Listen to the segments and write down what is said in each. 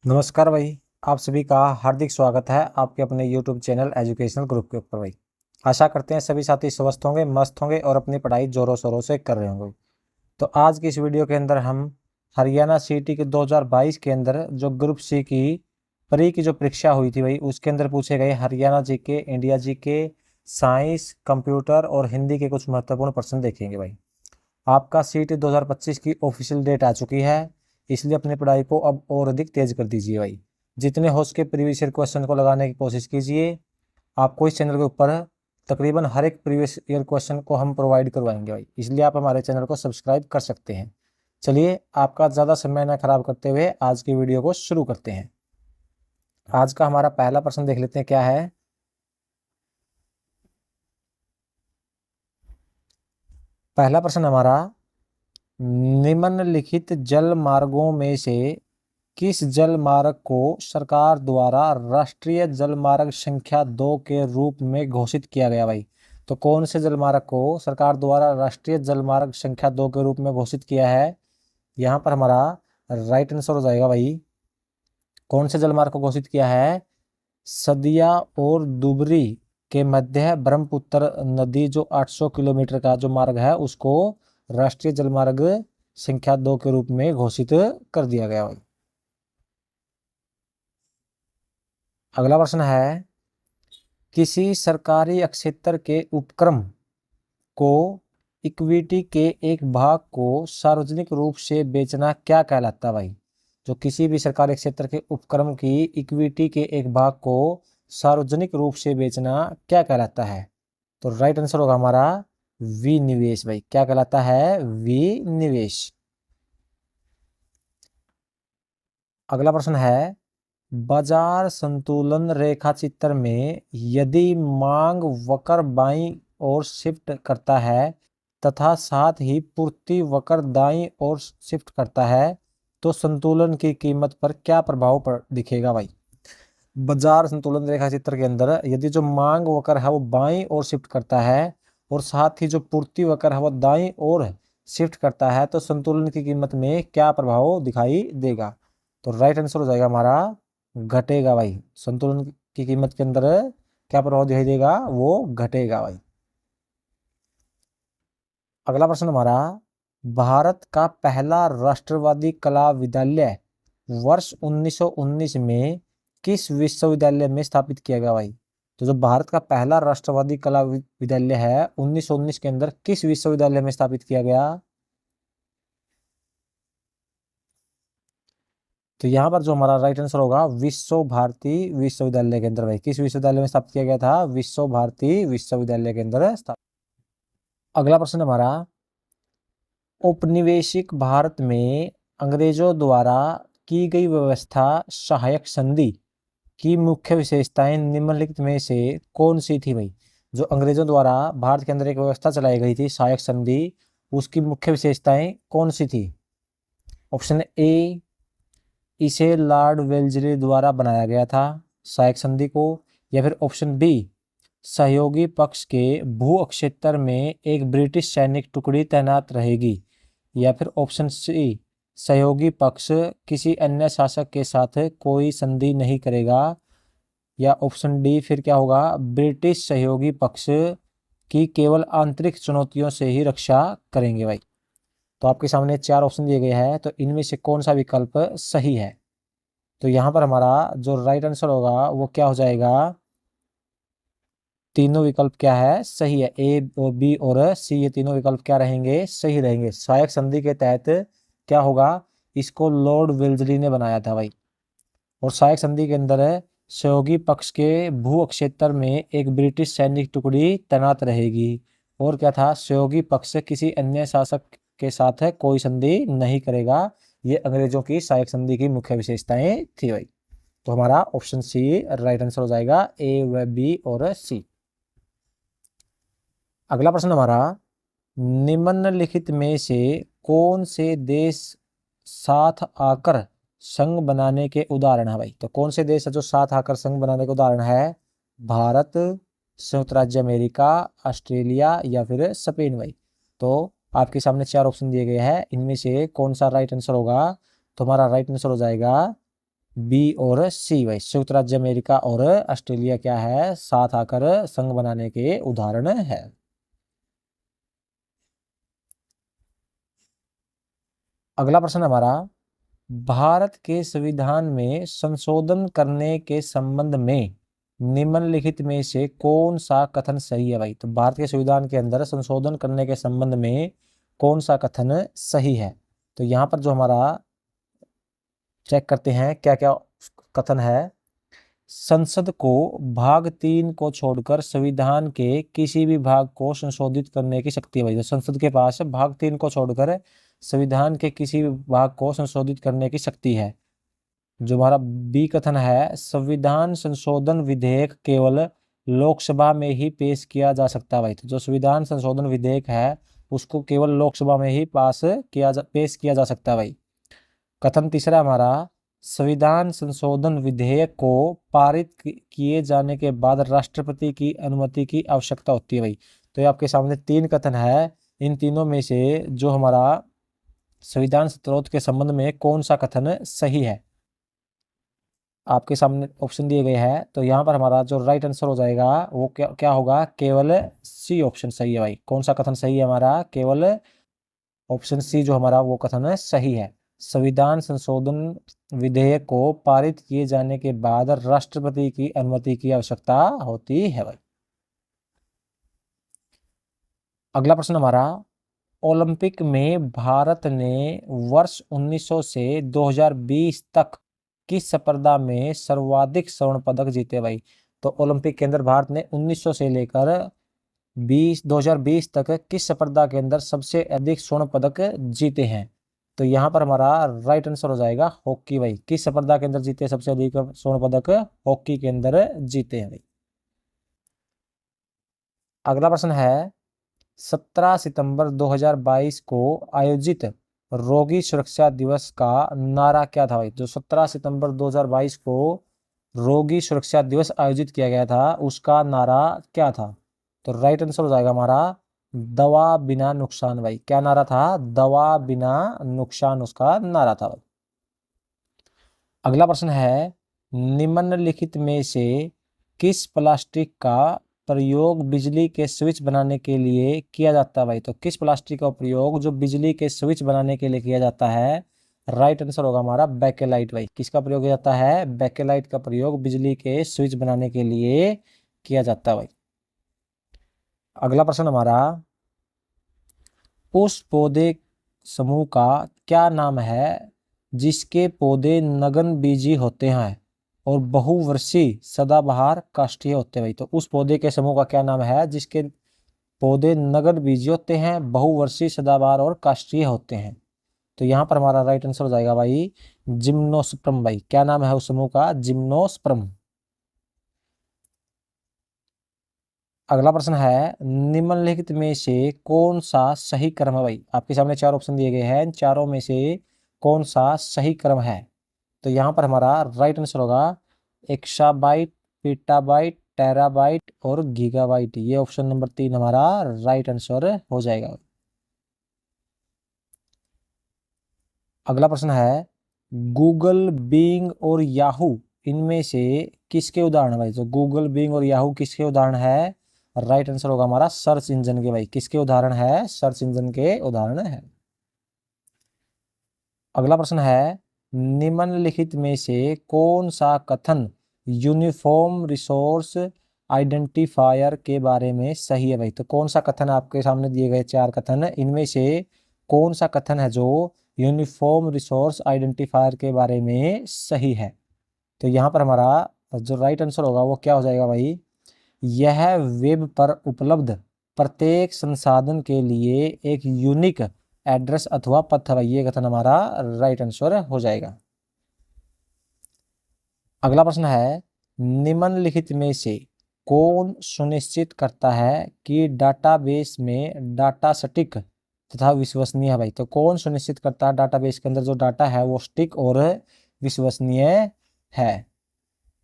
नमस्कार भाई। आप सभी का हार्दिक स्वागत है आपके अपने YouTube चैनल एजुकेशनल ग्रुप के ऊपर भाई। आशा करते हैं सभी साथी स्वस्थ होंगे, मस्त होंगे और अपनी पढ़ाई जोरों शोरों से कर रहे होंगे। तो आज की इस वीडियो के अंदर हम हरियाणा सीटी के 2022 के अंदर जो ग्रुप सी की प्री की जो परीक्षा हुई थी भाई, उसके अंदर पूछे गए Haryana GK, India GK, science, computer और हिंदी के कुछ महत्वपूर्ण प्रश्न देखेंगे भाई। आपका सीटी 2025 की ऑफिशियल डेट आ चुकी है, इसलिए अपनी पढ़ाई को अब और अधिक तेज कर दीजिए भाई। जितने हो सके प्रीवियस ईयर क्वेश्चन को लगाने की कोशिश कीजिए। आपको इस चैनल के ऊपर तकरीबन हर एक प्रीवियस ईयर क्वेश्चन को हम प्रोवाइड करवाएंगे भाई, इसलिए आप हमारे चैनल को सब्सक्राइब कर सकते हैं। चलिए आपका ज़्यादा समय न खराब करते हुए आज की वीडियो को शुरू करते हैं। आज का हमारा पहला प्रश्न देख लेते हैं क्या है। पहला प्रश्न हमारा, निम्नलिखित जल मार्गों में से किस जल मार्ग को सरकार द्वारा राष्ट्रीय जल मार्ग संख्या 2 के रूप में घोषित किया गया भाई? तो कौन से जल मार्ग को सरकार द्वारा राष्ट्रीय जल मार्ग संख्या 2 के रूप में घोषित किया है? यहाँ पर हमारा राइट आंसर हो जाएगा भाई, कौन से जल मार्ग को घोषित किया है? सदिया और दुबरी के मध्य ब्रह्मपुत्र नदी जो 800 किलोमीटर का जो मार्ग है उसको राष्ट्रीय जल मार्ग संख्या 2 के रूप में घोषित कर दिया गया भाई। अगला प्रश्न है, किसी सरकारी क्षेत्र के उपक्रम को इक्विटी के एक भाग को सार्वजनिक रूप से बेचना क्या कहलाता है भाई? जो किसी भी सरकारी क्षेत्र के उपक्रम की इक्विटी के एक भाग को सार्वजनिक रूप से बेचना क्या कहलाता है? तो राइट आंसर होगा हमारा विनिवेश भाई। क्या कहलाता है? विनिवेश। अगला प्रश्न है, बाजार संतुलन रेखा चित्र में यदि मांग वक्र बाईं ओर शिफ्ट करता है तथा साथ ही पूर्ति वक्र दाईं ओर शिफ्ट करता है तो संतुलन की कीमत पर क्या प्रभाव दिखेगा भाई? बाजार संतुलन रेखा चित्र के अंदर यदि जो मांग वक्र है वो बाईं ओर शिफ्ट करता है और साथ ही जो पूर्ति वक्र है वो दाईं ओर शिफ्ट करता है तो संतुलन की कीमत में क्या प्रभाव दिखाई देगा? तो राइट आंसर हो जाएगा हमारा घटेगा भाई। संतुलन की कीमत के अंदर क्या प्रभाव दिखाई देगा? वो घटेगा भाई। अगला प्रश्न हमारा, भारत का पहला राष्ट्रवादी कला विद्यालय वर्ष 1919 में किस विश्वविद्यालय में स्थापित किया गया भाई? तो जो भारत का पहला राष्ट्रवादी कला विद्यालय है 1919 के अंदर किस विश्वविद्यालय में स्थापित किया गया? तो यहाँ पर जो हमारा राइट आंसर होगा विश्व भारती विश्वविद्यालय के अंदर भाई। किस विश्वविद्यालय में स्थापित किया गया था? विश्व भारती विश्वविद्यालय के अंदर स्थापित। अगला प्रश्न हमारा, औपनिवेशिक भारत में अंग्रेजों द्वारा की गई व्यवस्था सहायक संधि की मुख्य विशेषताएं निम्नलिखित में से कौन सी थी भाई? जो अंग्रेजों द्वारा भारत के अंदर एक व्यवस्था चलाई गई थी सहायक संधि, उसकी मुख्य विशेषताएं कौन सी थी? ऑप्शन ए, इसे लॉर्ड वेल्लेस्ली द्वारा बनाया गया था सहायक संधि को। या फिर ऑप्शन बी, सहयोगी पक्ष के भू क्षेत्र में एक ब्रिटिश सैनिक टुकड़ी तैनात रहेगी। या फिर ऑप्शन सी, सहयोगी पक्ष किसी अन्य शासक के साथ कोई संधि नहीं करेगा। या ऑप्शन डी फिर क्या होगा, ब्रिटिश सहयोगी पक्ष की केवल आंतरिक चुनौतियों से ही रक्षा करेंगे भाई। तो आपके सामने 4 ऑप्शन दिए गए हैं, तो इनमें से कौन सा विकल्प सही है? तो यहाँ पर हमारा जो राइट आंसर होगा वो क्या हो जाएगा? तीनों विकल्प क्या है? सही है। ए और बी और सी, ये तीनों विकल्प क्या रहेंगे? सही रहेंगे। सहायक संधि के तहत क्या होगा? इसको लॉर्ड वेल्लेस्ली ने बनाया था भाई। और सहायक संधि के अंदर सहयोगी पक्ष के भू क्षेत्र में एक ब्रिटिश सैनिक टुकड़ी तैनात रहेगी। और क्या था? सहयोगी पक्ष किसी अन्य शासक के साथ कोई संधि नहीं करेगा। ये अंग्रेजों की सहायक संधि की मुख्य विशेषताएं थी भाई। तो हमारा ऑप्शन सी राइट आंसर हो जाएगा, ए व बी और सी। अगला प्रश्न हमारा, निम्नलिखित में से कौन से देश साथ आकर संघ बनाने के उदाहरण है भाई? तो कौन से देश है जो साथ आकर संघ बनाने के उदाहरण है? भारत, संयुक्त राज्य अमेरिका, ऑस्ट्रेलिया या फिर स्पेन भाई। तो आपके सामने 4 ऑप्शन दिए गए हैं, इनमें से कौन सा राइट आंसर होगा? तो हमारा राइट आंसर हो जाएगा बी और सी भाई, संयुक्त राज्य अमेरिका और ऑस्ट्रेलिया क्या है, साथ आकर संघ बनाने के उदाहरण है। अगला प्रश्न हमारा, भारत के संविधान में संशोधन करने के संबंध में निम्नलिखित में से कौन सा कथन सही है भाई। तो भारत के संविधान के अंदर संशोधन करने के संबंध में कौन सा कथन सही है। तो यहाँ पर जो हमारा चेक करते हैं क्या क्या कथन है। संसद को भाग 3 को छोड़कर संविधान के किसी भी भाग को संशोधित करने की शक्ति है भाई। तो संसद के पास भाग 3 को छोड़कर संविधान के किसी भी भाग को संशोधित करने की शक्ति है। जो हमारा बी कथन है, संविधान संशोधन विधेयक केवल लोकसभा में ही पेश किया जा सकता है भाई। तो जो संविधान संशोधन विधेयक है उसको केवल लोकसभा में ही पेश किया जा सकता है भाई। कथन तीसरा हमारा, संविधान संशोधन विधेयक को पारित किए जाने के बाद राष्ट्रपति की अनुमति की आवश्यकता होती है भाई। तो ये आपके सामने 3 कथन है, इन तीनों में से जो हमारा संविधान स्रोत के संबंध में कौन सा कथन सही है। आपके सामने ऑप्शन दिए गए हैं, तो यहाँ पर हमारा जो राइट आंसर हो जाएगा वो क्या क्या होगा, केवल सी ऑप्शन सही है भाई। कौन सा कथन सही है हमारा, केवल ऑप्शन सी जो हमारा वो कथन है सही है। संविधान संशोधन विधेयक को पारित किए जाने के बाद राष्ट्रपति की अनुमति की आवश्यकता होती है भाई। अगला प्रश्न हमारा, ओलंपिक में भारत ने वर्ष 1900 से 2020 तक किस स्पर्धा में सर्वाधिक स्वर्ण पदक जीते भाई। तो ओलंपिक के अंदर भारत ने 1900 से लेकर 2020 तक किस स्पर्धा के अंदर सबसे अधिक स्वर्ण पदक जीते हैं। तो यहाँ पर हमारा राइट आंसर हो जाएगा हॉकी भाई। किस स्पर्धा के अंदर जीते सबसे अधिक स्वर्ण पदक, हॉकी के अंदर जीते हैं भाई। अगला प्रश्न है, 17 सितंबर 2022 को आयोजित रोगी सुरक्षा दिवस का नारा क्या था भाई। जो 17 सितंबर 2022 को रोगी सुरक्षा दिवस आयोजित किया गया था उसका नारा क्या था। तो राइट आंसर हो जाएगा हमारा दवा बिना नुकसान भाई। क्या नारा था, दवा बिना नुकसान उसका नारा था भाई। अगला प्रश्न है, निम्नलिखित में से किस प्लास्टिक का प्रयोग बिजली के स्विच बनाने के लिए किया जाता है भाई। तो किस प्लास्टिक का प्रयोग जो बिजली के स्विच बनाने के लिए किया जाता है, राइट आंसर होगा हमारा बेकेलाइट भाई। किसका प्रयोग किया जाता है, बेकेलाइट का प्रयोग बिजली के स्विच बनाने के लिए किया जाता है भाई। अगला प्रश्न हमारा, उस पौधे समूह का क्या नाम है जिसके पौधे नगन बीजी होते हैं और बहुवर्षीय सदाबहार काष्ठीय होते हैं भाई। तो उस पौधे के समूह का क्या नाम है जिसके पौधे नगन बीजी होते हैं, बहुवर्षीय सदाबहार और काष्ठीय होते हैं। तो यहाँ पर हमारा राइट आंसर हो जाएगा भाई जिम्नोस्पर्म भाई। क्या नाम है उस समूह का, जिम्नोस्पर्म। अगला प्रश्न है, निम्नलिखित में से कौन सा सही क्रम है भाई। आपके सामने 4 ऑप्शन दिए गए हैं, इन चारों में से कौन सा सही क्रम है। तो यहाँ पर हमारा राइट आंसर होगा एक्साबाइट, पीटाबाइट, टेराबाइट और गीगाबाइट। ये ऑप्शन नंबर 3 हमारा राइट आंसर हो जाएगा। अगला प्रश्न है, गूगल, बिंग और याहू इनमें से किसके उदाहरण भाई। तो गूगल, बिंग और याहू किसके उदाहरण है, राइट आंसर होगा हमारा सर्च इंजन के भाई। किसके उदाहरण है, सर्च इंजन के उदाहरण है। अगला प्रश्न है, निम्नलिखित में से कौन सा कथन यूनिफॉर्म रिसोर्स आइडेंटिफायर के बारे में सही है भाई। तो कौन सा कथन, आपके सामने दिए गए 4 कथन, इनमें से कौन सा कथन है जो यूनिफॉर्म रिसोर्स आइडेंटिफायर के बारे में सही है। तो यहाँ पर हमारा जो राइट आंसर होगा वो क्या हो जाएगा भाई, यह वेब पर उपलब्ध प्रत्येक संसाधन के लिए एक यूनिक एड्रेस अथवा पथ है। ये कथन हमारा राइट आंसर हो जाएगा। अगला प्रश्न है, निम्नलिखित में से कौन सुनिश्चित करता है कि डाटाबेस में डाटा सटीक तथा विश्वसनीय है भाई। तो कौन सुनिश्चित करता है डाटाबेस के अंदर जो डाटा है वो सटीक और विश्वसनीय है।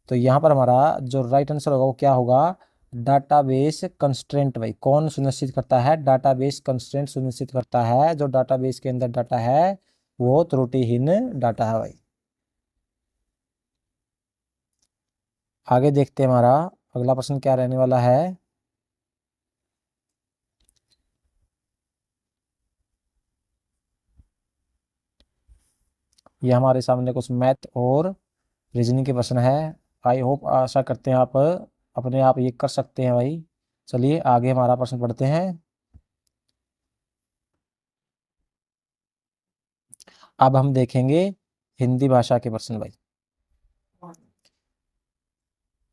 तो यहाँ पर हमारा जो राइट आंसर होगा वो क्या होगा, डाटाबेस कंस्ट्रेंट भाई। कौन सुनिश्चित करता है, डाटाबेस कंस्ट्रेंट सुनिश्चित करता है जो डाटाबेस के अंदर डाटा है वो त्रुटिहीन डाटा है भाई। आगे देखते हैं हमारा अगला प्रश्न क्या रहने वाला है। ये हमारे सामने कुछ मैथ और रीजनिंग के प्रश्न है। आई होप, आशा करते हैं आप अपने आप ये कर सकते हैं भाई। चलिए आगे हमारा प्रश्न पढ़ते हैं। अब हम देखेंगे हिंदी भाषा के प्रश्न भाई।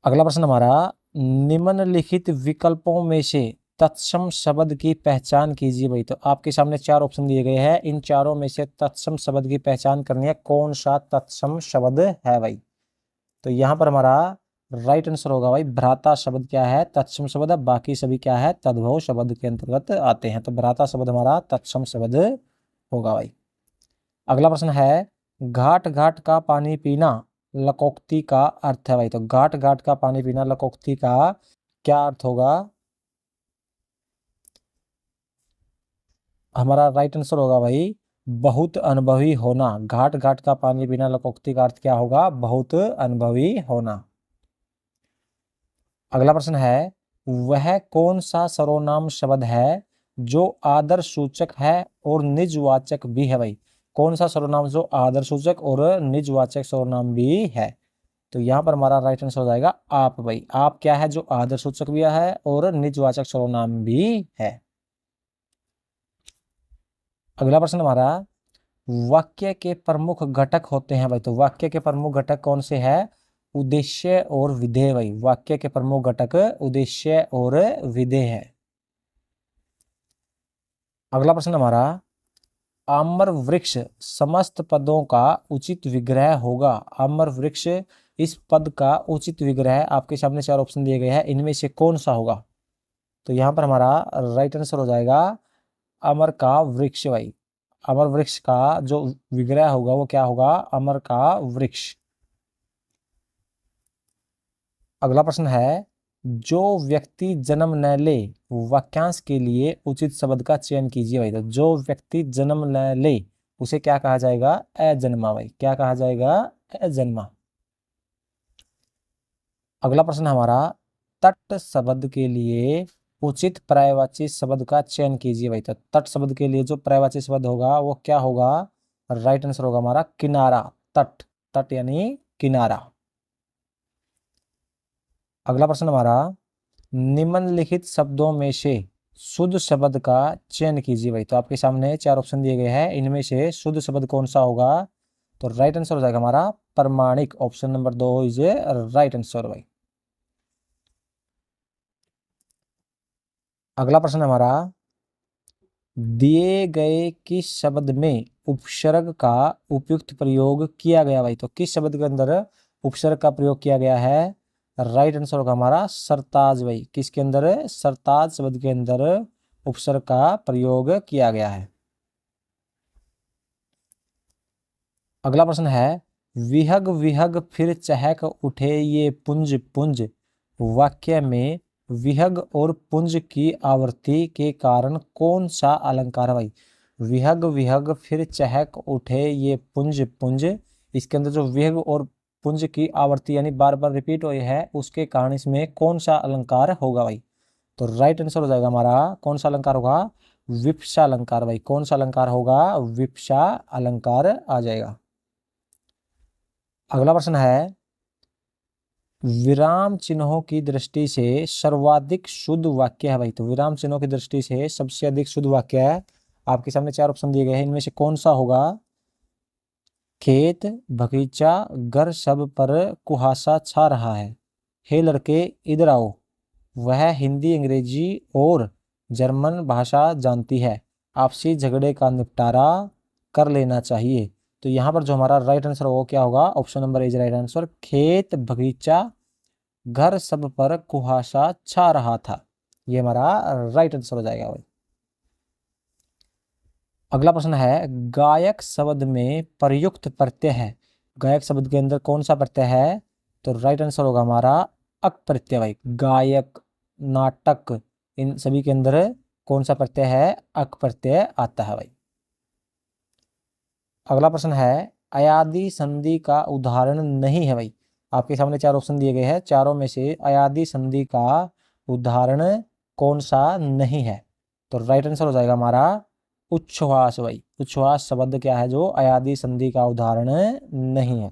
अगला प्रश्न हमारा, निम्नलिखित विकल्पों में से तत्सम शब्द की पहचान कीजिए भाई। तो आपके सामने चार ऑप्शन दिए गए हैं, इन चारों में से तत्सम शब्द की पहचान करनी है, कौन सा तत्सम शब्द है भाई। तो यहाँ पर हमारा राइट आंसर होगा भाई भ्राता शब्द क्या है, तत्सम शब्द है। बाकी सभी क्या है, तद्भव शब्द के अंतर्गत आते हैं। तो भ्राता शब्द हमारा तत्सम शब्द होगा भाई। अगला प्रश्न है, घाट घाट का पानी पीना लकोक्ति का अर्थ है भाई। तो घाट घाट का पानी पीना लकोक्ति का क्या अर्थ होगा। हमारा राइट आंसर होगा भाई बहुत अनुभवी होना। घाट घाट का पानी पीना लकोक्ति का अर्थ क्या होगा, बहुत अनुभवी होना। अगला प्रश्न है, वह कौन सा सर्वनाम शब्द है जो आदर सूचक है और निजवाचक भी है भाई। कौन सा सर्वनाम जो आदर सूचक और निजवाचक सर्वनाम भी है। तो यहाँ पर हमारा राइट आंसर हो जाएगा आप भाई। आप क्या है, जो आदर सूचक भी है और निजवाचक सर्वनाम भी है। अगला प्रश्न हमारा, वाक्य के प्रमुख घटक होते हैं भाई। तो वाक्य के प्रमुख घटक कौन से हैं, उद्देश्य और विधेय भाई। वाक्य के प्रमुख घटक उद्देश्य और विधेय है। अगला प्रश्न हमारा, आम्र वृक्ष समस्त पदों का उचित विग्रह होगा। आम्र वृक्ष इस पद का उचित विग्रह, आपके सामने चार ऑप्शन दिए गए हैं, इनमें से कौन सा होगा। तो यहाँ पर हमारा राइट आंसर हो जाएगा अमर का वृक्ष भाई। अमर वृक्ष का जो विग्रह होगा वो क्या होगा, अमर का वृक्ष। अगला प्रश्न है, जो व्यक्ति जन्म न ले वाक्यांश के लिए उचित शब्द का चयन कीजिए भाई। तो जो व्यक्ति जन्म न ले उसे क्या कहा जाएगा, अजन्मा भाई। क्या कहा जाएगा, अजन्मा। अगला प्रश्न हमारा, तट शब्द के लिए उचित पर्यायवाची शब्द का चयन कीजिए भाई। तो तट शब्द के लिए जो पर्यायवाची शब्द होगा वो क्या होगा, राइट आंसर होगा हमारा किनारा। तट, तट यानी किनारा। अगला प्रश्न हमारा, निम्नलिखित शब्दों में से शुद्ध शब्द का चयन कीजिए भाई। तो आपके सामने चार ऑप्शन दिए गए हैं, इनमें से शुद्ध शब्द कौन सा होगा। तो राइट आंसर हो जाएगा हमारा प्रमाणिक। Option number 2 is a right answer भाई। अगला प्रश्न हमारा, दिए गए किस शब्द में उपसर्ग का उपयुक्त प्रयोग किया गया भाई। तो किस शब्द के अंदर उपसर्ग का प्रयोग किया गया है, राइट आंसर होगा हमारा सरताज भाई। किसके अंदर, सरताज शब्द के अंदर उपसर्ग का प्रयोग किया गया है। अगला प्रश्न है, विहग विहग फिर चहक उठे ये पुंज पुंज। वाक्य में विहग और पुंज की आवृत्ति के कारण कौन सा अलंकार है भाई। विहग विहग फिर चहक उठे ये पुंज पुंज, इसके अंदर जो विहग और पुंज की आवृत्ति यानी बार बार रिपीट हुई है उसके कारण इसमें कौन सा अलंकार होगा भाई। तो राइट आंसर हो जाएगा हमारा कौन सा अलंकार होगा, विप्सा अलंकार भाई। कौन सा अलंकार होगा, विप्सा अलंकार आ जाएगा। अगला प्रश्न है, विराम चिन्हों की दृष्टि से सर्वाधिक शुद्ध वाक्य है भाई। तो विराम चिन्हों की दृष्टि से सबसे अधिक शुद्ध वाक्य है, आपके सामने चार ऑप्शन दिए गए हैं, इनमें से कौन सा होगा। खेत बगीचा घर सब पर कुहासा छा रहा है, हे लड़के इधर आओ, वह हिंदी अंग्रेजी और जर्मन भाषा जानती है, आपसी झगड़े का निपटारा कर लेना चाहिए। तो यहाँ पर जो हमारा राइट आंसर होगा क्या होगा, option number is right answer. खेत बगीचा घर सब पर कुहासा छा रहा था, ये हमारा राइट आंसर हो जाएगा भाई। अगला प्रश्न है, गायक शब्द में प्रयुक्त प्रत्यय है। गायक शब्द के अंदर कौन सा प्रत्यय है। तो राइट आंसर होगा हमारा अक प्रत्यय भाई। गायक, नाटक, इन सभी के अंदर कौन सा प्रत्यय है, अक प्रत्यय आता है भाई। अगला प्रश्न है, अयादि संधि का उदाहरण नहीं है भाई। आपके सामने चार ऑप्शन दिए गए हैं, चारों में से अयादी संधि का उदाहरण कौन सा नहीं है? तो राइट आंसर हो जाएगा हमारा उच्छ्वास भाई। उच्छ्वास शब्द क्या है जो अयादी संधि का उदाहरण नहीं है।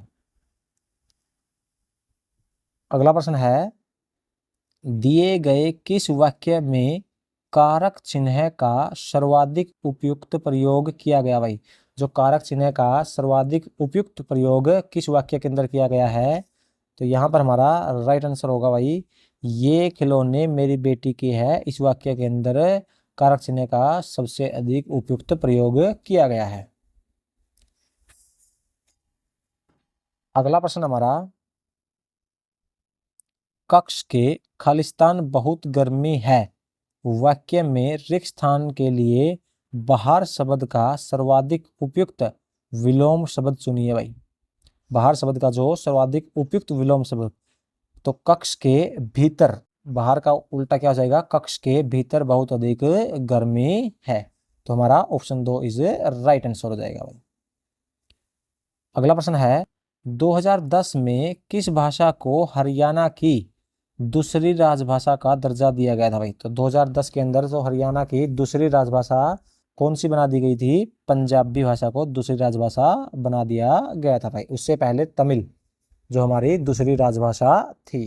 अगला प्रश्न है, दिए गए किस वाक्य में कारक चिन्ह का सर्वाधिक उपयुक्त प्रयोग किया गया भाई? जो कारक चिन्ह का सर्वाधिक उपयुक्त प्रयोग किस वाक्य के अंदर किया गया है? तो यहाँ पर हमारा राइट आंसर होगा भाई, ये खिलौने मेरी बेटी की है। इस वाक्य के अंदर कारक चिन्ह का सबसे अधिक उपयुक्त प्रयोग किया गया है। अगला प्रश्न हमारा, कक्ष के खालिस्तान बहुत गर्मी है वाक्य में रिक्त स्थान के लिए बाहर शब्द का सर्वाधिक उपयुक्त विलोम शब्द चुनिए भाई। बाहर शब्द का जो सर्वाधिक उपयुक्त विलोम शब्द, तो कक्ष के भीतर, बाहर का उल्टा क्या हो जाएगा? कक्ष के भीतर बहुत अधिक गर्मी है। तो हमारा ऑप्शन 2 इज राइट आंसर हो जाएगा भाई। अगला प्रश्न है, 2010 में किस भाषा को हरियाणा की दूसरी राजभाषा का दर्जा दिया गया था भाई? तो 2010 के अंदर जो हरियाणा की दूसरी राजभाषा कौन सी बना दी गई थी? पंजाबी भाषा को दूसरी राजभाषा बना दिया गया था भाई। उससे पहले तमिल जो हमारी दूसरी राजभाषा थी।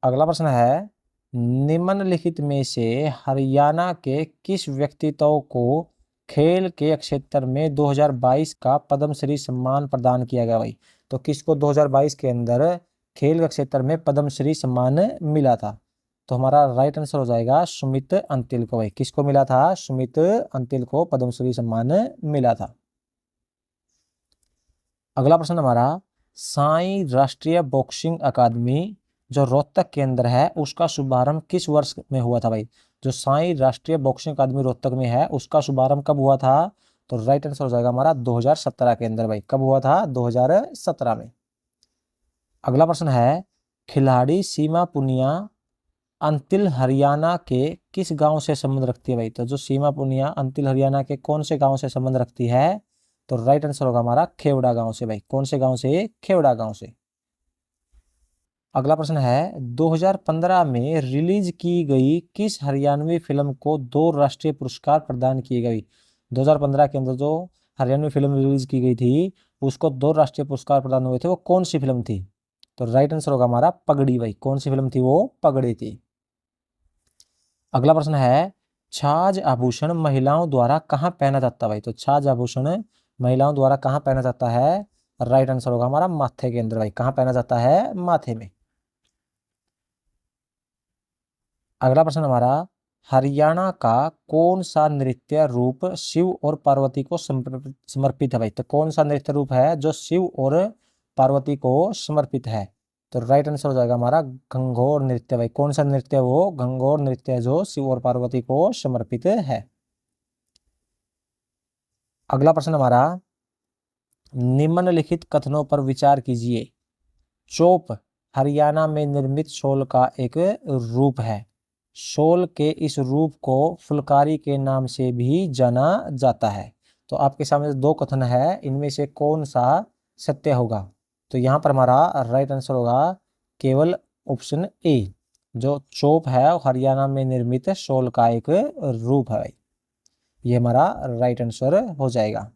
अगला प्रश्न है, निम्नलिखित में से हरियाणा के किस व्यक्तित्व को खेल के क्षेत्र में 2022 का पद्मश्री सम्मान प्रदान किया गया भाई? तो किसको 2022 के अंदर खेल के क्षेत्र में पद्मश्री सम्मान मिला था? तो हमारा राइट आंसर हो जाएगा सुमित अंतिल को भाई। किसको मिला था? सुमित अंतिल को पद्मश्री सम्मान मिला था। अगला प्रश्न हमारा, साई राष्ट्रीय बॉक्सिंग अकादमी जो रोहतक के अंदर है उसका शुभारंभ किस वर्ष में हुआ था भाई? जो साई राष्ट्रीय बॉक्सिंग अकादमी रोहतक में है उसका शुभारंभ कब हुआ था? तो राइट आंसर हो जाएगा हमारा 2017 के अंदर भाई। कब हुआ था? 2017 में। अगला प्रश्न है, खिलाड़ी सीमा पुनिया अंतिल हरियाणा के किस गांव से संबंध रखती है भाई? तो जो सीमा पुनिया अंतिल हरियाणा के कौन से गांव से संबंध रखती है? तो राइट आंसर होगा हमारा खेवड़ा गांव से भाई। कौन से गांव से? खेवड़ा गांव से। अगला प्रश्न है, 2015 में रिलीज की गई किस हरियाणवी फिल्म को 2 राष्ट्रीय पुरस्कार प्रदान किए गए? 2015 के अंदर जो हरियाणवी फिल्म रिलीज की गई थी उसको 2 राष्ट्रीय पुरस्कार प्रदान हुए थे। वो कौन सी फिल्म थी? तो राइट आंसर होगा हमारा पगड़ी भाई। कौन सी फिल्म थी? वो पगड़ी थी। अगला प्रश्न है, छाज आभूषण महिलाओं द्वारा कहाँ पहना जाता है भाई? तो छाज आभूषण महिलाओं द्वारा कहाँ पहना जाता है? राइट आंसर होगा हमारा माथे के अंदर भाई। कहाँ पहना जाता है? माथे में। अगला प्रश्न हमारा, हरियाणा का कौन सा नृत्य रूप शिव और पार्वती को समर्पित है भाई? तो कौन सा नृत्य रूप है जो शिव और पार्वती को समर्पित है? तो राइट आंसर हो जाएगा हमारा गंगोर नृत्य भाई। कौन सा नृत्य? वो गंगोर नृत्य जो शिव और पार्वती को समर्पित है। अगला प्रश्न हमारा, निम्नलिखित कथनों पर विचार कीजिए। चोप हरियाणा में निर्मित शॉल का एक रूप है। शॉल के इस रूप को फुलकारी के नाम से भी जाना जाता है। तो आपके सामने 2 कथन है, इनमें से कौन सा सत्य होगा? तो यहाँ पर हमारा राइट आंसर होगा केवल ऑप्शन ए। जो चोप है हरियाणा में निर्मित शॉल का एक रूप है। ये हमारा राइट आंसर हो जाएगा।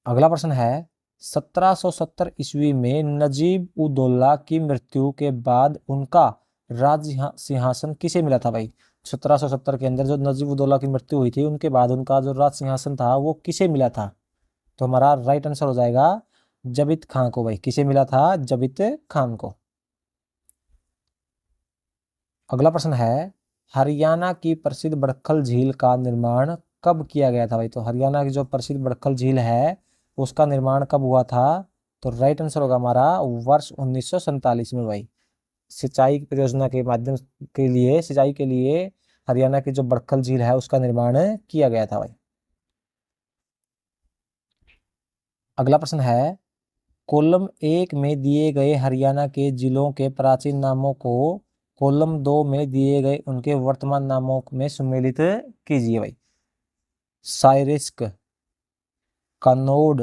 अगला प्रश्न है, 1770 ईस्वी में नजीब उद दौला की मृत्यु के बाद उनका राज सिंहासन किसे मिला था भाई? 1770 के अंदर जो नजीब उद दौला की मृत्यु हुई थी उनके बाद उनका जो राज सिंहासन था वो किसे मिला था? तो हमारा राइट आंसर हो जाएगा जबित खान को भाई। किसे मिला था? जबित खान को। अगला प्रश्न है, हरियाणा की प्रसिद्ध बड़खल झील का निर्माण कब किया गया था भाई? तो हरियाणा की जो प्रसिद्ध बड़खल झील है उसका निर्माण कब हुआ था? तो राइट आंसर होगा हमारा वर्ष 1947 में भाई। सिंचाई परियोजना के माध्यम के लिए, सिंचाई के लिए हरियाणा की जो बड़खल झील है उसका निर्माण किया गया था भाई। अगला प्रश्न है, कॉलम 1 में दिए गए हरियाणा के जिलों के प्राचीन नामों को कॉलम 2 में दिए गए उनके वर्तमान नामों में सम्मिलित कीजिए भाई। साइरिस्क, कनौड,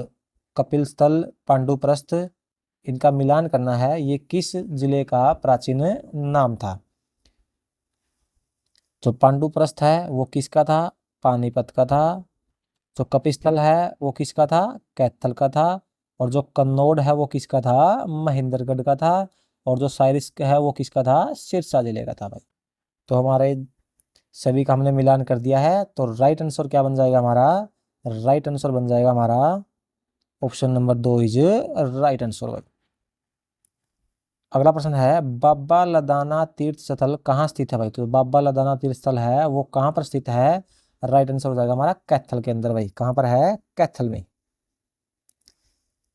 कपिलस्थल, पांडुप्रस्थ, इनका मिलान करना है। ये किस जिले का प्राचीन नाम था? जो पांडुप्रस्थ है वो किसका था? पानीपत का था। जो कपिस्थल है वो किसका था? कैथल का था। और जो कन्नौड है वो किसका था? महेंद्रगढ़ का था। और जो साइरिस है वो किसका था? सिरसा जिले का था भाई। तो हमारे सभी का हमने मिलान कर दिया है। तो राइट आंसर क्या बन जाएगा हमारा? राइट आंसर बन जाएगा हमारा option number 2 is right answer भाई। अगला प्रश्न है, बाबा लदाना तीर्थ स्थल कहाँ स्थित है भाई? तो बाबा लदाना तीर्थ स्थल है वो कहाँ पर स्थित है? राइट आंसर हो जाएगा हमारा कैथल के अंदर भाई। कहाँ पर है? कैथल में।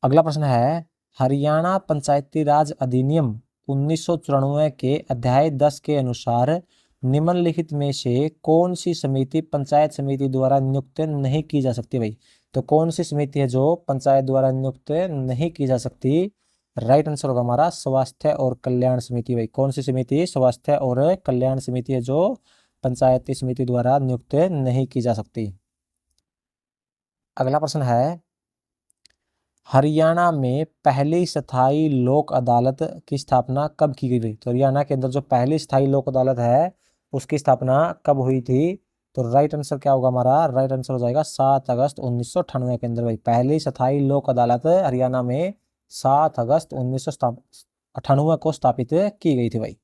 अगला प्रश्न है, हरियाणा पंचायती राज अधिनियम 1994 के अध्याय 10 के अनुसार निम्नलिखित में से कौन सी समिति पंचायत समिति द्वारा नियुक्त नहीं की जा सकती भाई? तो कौन सी समिति है जो पंचायत द्वारा नियुक्त नहीं की जा सकती? राइट आंसर होगा हमारा स्वास्थ्य और कल्याण समिति भाई। कौन सी समिति? स्वास्थ्य और कल्याण समिति है जो पंचायती समिति द्वारा नियुक्त नहीं की जा सकती। अगला प्रश्न है, हरियाणा में पहली स्थायी लोक अदालत की स्थापना कब की गई थी? तो हरियाणा के अंदर जो पहली स्थायी लोक अदालत है उसकी स्थापना कब हुई थी? तो राइट आंसर क्या होगा हमारा? राइट आंसर हो जाएगा 7 अगस्त 1998 के अंदर भाई। पहली स्थायी लोक अदालत हरियाणा में 7 अगस्त 1998 को स्थापित की गई थी भाई।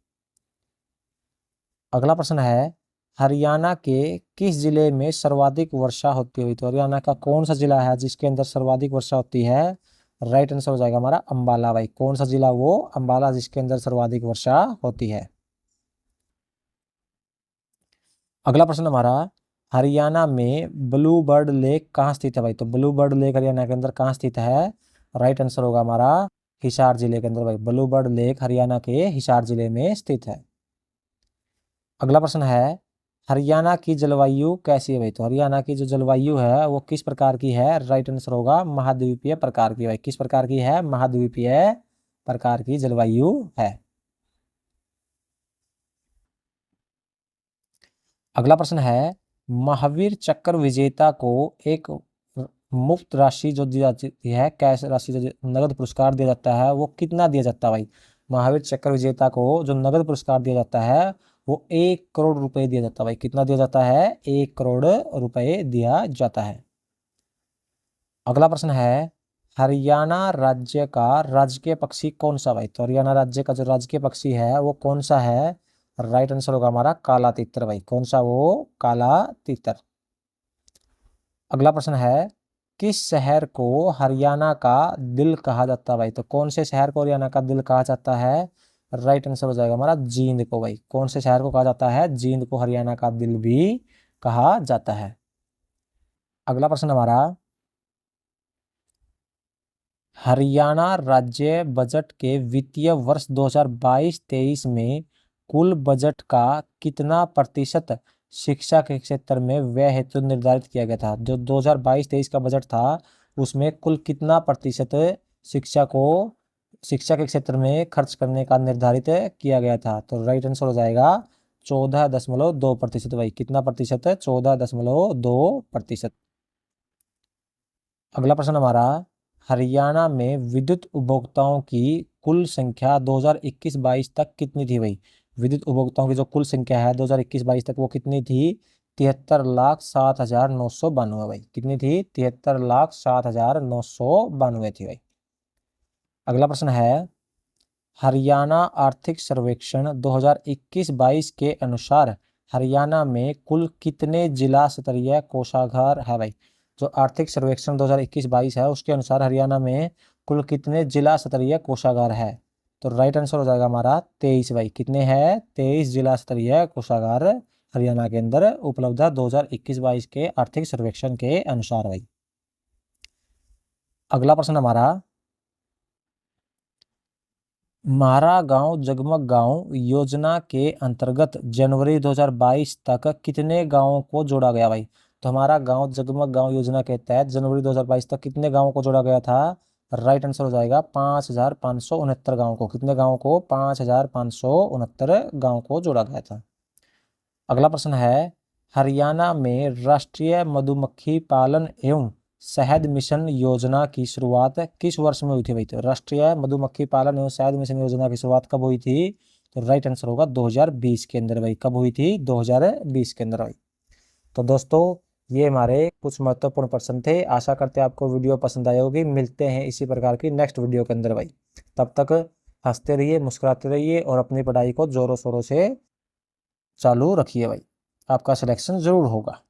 अगला प्रश्न है, हरियाणा के किस जिले में सर्वाधिक वर्षा होती है? तो हरियाणा का कौन सा जिला है जिसके अंदर सर्वाधिक वर्षा होती है? राइट आंसर हो जाएगा हमारा अंबाला भाई। कौन सा जिला? वो अंबाला, जिसके अंदर सर्वाधिक वर्षा होती है। अगला प्रश्न हमारा, हरियाणा में ब्लू बर्ड लेक कहाँ स्थित है भाई? तो ब्लू बर्ड लेक हरियाणा के अंदर कहाँ स्थित है? राइट आंसर होगा हमारा हिसार जिले के अंदर भाई। ब्लू बर्ड लेक हरियाणा के हिसार जिले में स्थित है। अगला प्रश्न है, हरियाणा की जलवायु कैसी है भाई? तो हरियाणा की जो जलवायु है वो किस प्रकार की है? राइट आंसर होगा महाद्वीपीय प्रकार की भाई। किस प्रकार की है? महाद्वीपीय प्रकार की जलवायु है। अगला प्रश्न है, महावीर चक्र विजेता को एक मुफ्त राशि जो दी जाती है, कैश राशि जो नगद पुरस्कार दिया जाता है वो कितना दिया जाता है भाई? महावीर चक्र विजेता को जो नगद पुरस्कार दिया जाता है वो 1 करोड़ रुपए दिया जाता है भाई। कितना दिया जाता है? 1 करोड़ रुपए दिया जाता है। अगला प्रश्न है, हरियाणा राज्य का राजकीय पक्षी कौन सा भाई? तो हरियाणा राज्य का जो राजकीय पक्षी है वो कौन सा है? राइट आंसर होगा हमारा काला तीतर भाई। कौन सा? वो काला तीतर। अगला प्रश्न है, किस शहर को हरियाणा का दिल कहा जाता है भाई? तो कौन से शहर को हरियाणा का दिल कहा जाता है? राइट आंसर हो जाएगा हमारा जींद को भाई। कौन से शहर को कहा जाता है? जींद को हरियाणा का दिल भी कहा जाता है। अगला प्रश्न हमारा, हरियाणा राज्य बजट के वित्तीय वर्ष 2022-23 में कुल बजट का कितना प्रतिशत शिक्षा के क्षेत्र में व्यय हेतु निर्धारित किया गया था? जो 2022-23 का बजट था उसमें कुल कितना प्रतिशत शिक्षा को शिक्षा के क्षेत्र में खर्च करने का निर्धारित किया गया था? तो राइट आंसर हो जाएगा 14.2% भाई। कितना प्रतिशत? 14.2%। अगला प्रश्न हमारा, हरियाणा में विद्युत उपभोक्ताओं की कुल संख्या 2021-22 तक कितनी थी भाई? विद्युत उपभोक्ताओं की जो कुल संख्या है 2021-22 तक वो कितनी थी? 73,07,992 भाई। कितनी थी? 73,07,992 थी भाई। अगला प्रश्न है, हरियाणा आर्थिक सर्वेक्षण 2021-22 के अनुसार हरियाणा में कुल कितने जिला स्तरीय कोषागार है भाई? जो आर्थिक सर्वेक्षण 2021-22 है उसके अनुसार हरियाणा में कुल कितने जिला स्तरीय कोषागार है? तो राइट आंसर हो जाएगा हमारा 23 भाई। कितने हैं? 23 जिला स्तरीय कोषागार हरियाणा के अंदर उपलब्ध है 2021-22 के आर्थिक सर्वेक्षण के अनुसार भाई। अगला प्रश्न हमारा, मारा गांव जगमग गांव योजना के अंतर्गत जनवरी 2022 तक कितने गांवों को जोड़ा गया भाई? तो हमारा गांव जगमग गांव योजना के तहत जनवरी 2022 तक कितने गांवों को जोड़ा गया था? राइट आंसर हो जाएगा 5,569 गांवों को। कितने गांवों को? 5,569 गांवों को जोड़ा गया था। अगला प्रश्न है, हरियाणा में राष्ट्रीय मधुमक्खी पालन एवं शहद मिशन योजना की शुरुआत किस वर्ष में हुई थी भाई? तो राष्ट्रीय मधुमक्खी पालन एवं शहद मिशन योजना की शुरुआत कब हुई थी? तो राइट आंसर होगा 2020 के अंदर भाई। कब हुई थी? 2020 के अंदर भाई। तो दोस्तों ये हमारे कुछ महत्वपूर्ण प्रश्न थे। आशा करते हैं आपको वीडियो पसंद आई होगी। मिलते हैं इसी प्रकार की नेक्स्ट वीडियो के अंदर भाई। तब तक हंसते रहिए, मुस्कुराते रहिए और अपनी पढ़ाई को जोरों शोरों से चालू रखिए भाई। आपका सिलेक्शन जरूर होगा।